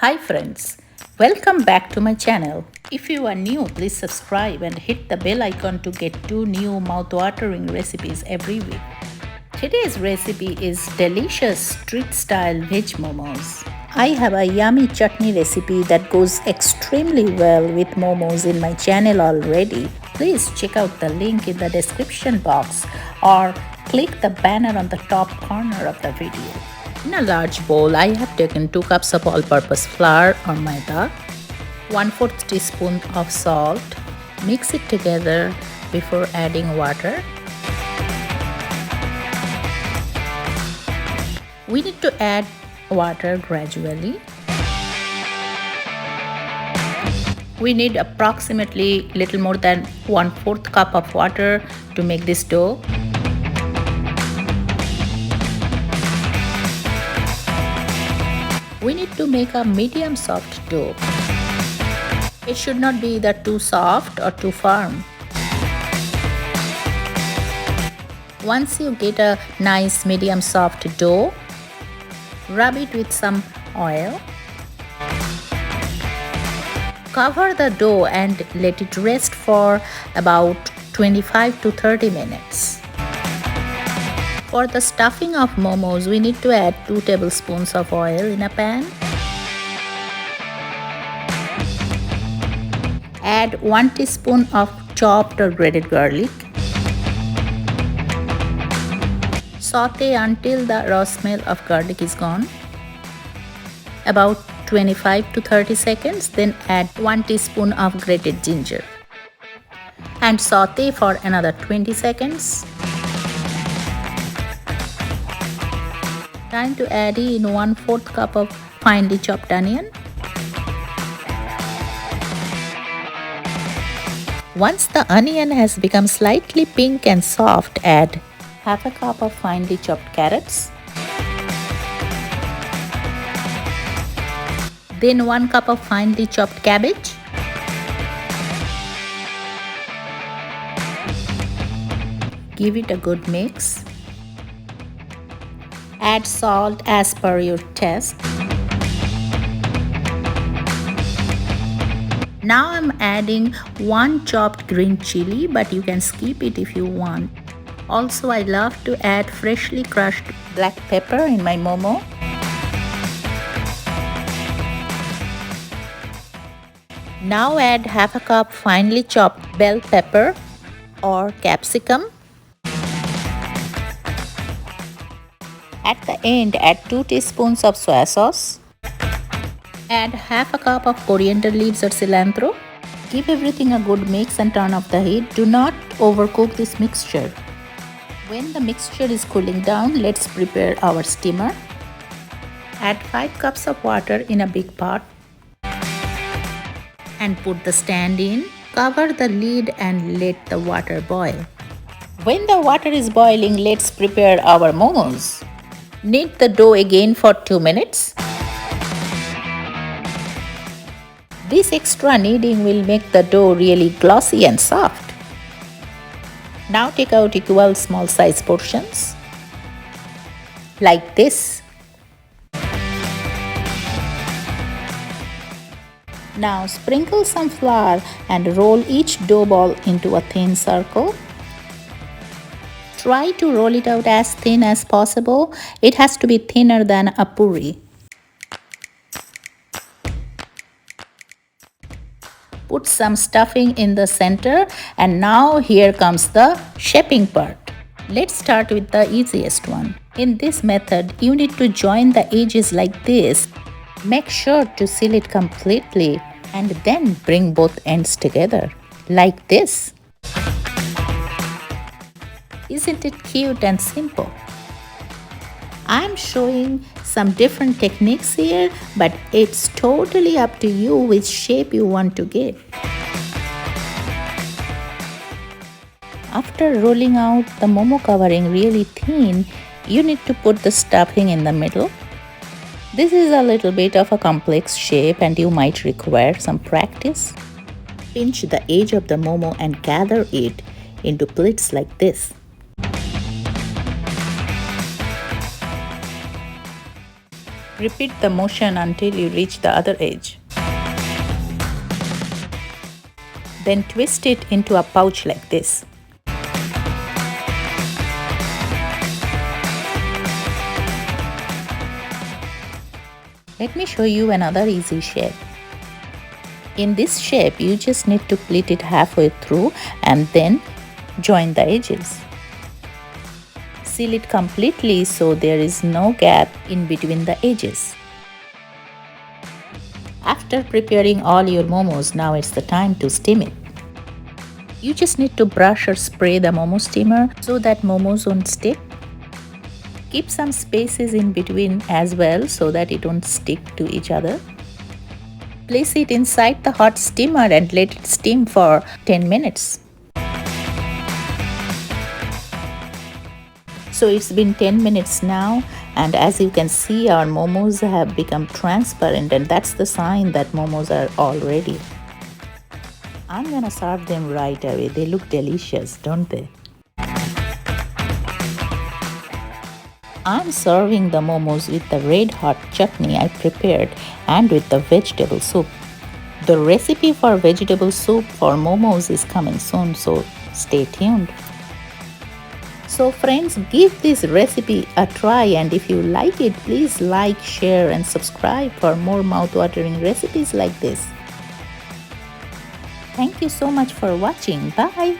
Hi friends, welcome back to my channel. If you are new, please subscribe and hit the bell icon to get 2 new mouth-watering recipes every week. Today's recipe is delicious street-style veg momos. I have a yummy chutney recipe that goes extremely well with momos in my channel already. Please check out the link in the description box or click the banner on the top corner of the video. In a large bowl, I have taken 2 cups of all-purpose flour or maida, 1/4 teaspoon of salt. Mix it together before adding water. We need to add water gradually. We need approximately little more than 1/4 cup of water to make this dough. We need to make a medium soft dough. It should not be either too soft or too firm. Once you get a nice medium soft dough, rub it with some oil. Cover the dough and let it rest for about 25 to 30 minutes. For the stuffing of momos, we need to add 2 tablespoons of oil in a pan. Add 1 teaspoon of chopped or grated garlic. Saute until the raw smell of garlic is gone. About 25 to 30 seconds, then add 1 teaspoon of grated ginger. And saute for another 20 seconds. Time to add in 1/4 cup of finely chopped onion. Once the onion has become slightly pink and soft, add half a cup of finely chopped carrots. Then 1 cup of finely chopped cabbage. Give it a good mix. Add salt as per your taste. Now I'm adding 1 chopped green chilli, but you can skip it if you want. Also, I love to add freshly crushed black pepper in my momo. Now add half a cup finely chopped bell pepper or capsicum. At the end, add 2 teaspoons of soy sauce. Add half a cup of coriander leaves or cilantro. Give everything a good mix and turn off the heat. Do not overcook this mixture. When the mixture is cooling down, let's prepare our steamer. Add 5 cups of water in a big pot and put the stand in. Cover the lid and let the water boil. When the water is boiling, let's prepare our momos. Knead the dough again for 2 minutes. This extra kneading will make the dough really glossy and soft. Now take out equal small size portions, like this. Now sprinkle some flour and roll each dough ball into a thin circle. Try to roll it out as thin as possible. It has to be thinner than a puri. Put some stuffing in the center, and now here comes the shaping part. Let's start with the easiest one. In this method, you need to join the edges like this. Make sure to seal it completely and then bring both ends together like this. Isn't it cute and simple? I'm showing some different techniques here, but it's totally up to you which shape you want to give. After rolling out the momo covering really thin, you need to put the stuffing in the middle. This is a little bit of a complex shape and you might require some practice. Pinch the edge of the momo and gather it into pleats like this. Repeat the motion until you reach the other edge. Then twist it into a pouch like this. Let me show you another easy shape. In this shape, you just need to split it halfway through and then join the edges. Seal it completely so there is no gap in between the edges. After preparing all your momos, now it's the time to steam it. You just need to brush or spray the momo steamer so that momos won't stick. Keep some spaces in between as well so that it won't stick to each other. Place it inside the hot steamer and let it steam for 10 minutes. So it's been 10 minutes now, and as you can see, our momos have become transparent, and that's the sign that momos are all ready. I'm gonna serve them right away. They look delicious, don't they? I'm serving the momos with the red hot chutney I prepared and with the vegetable soup. The recipe for vegetable soup for momos is coming soon, so stay tuned. So friends, give this recipe a try, and if you like it, please like, share and subscribe for more mouth-watering recipes like this. Thank you so much for watching. Bye.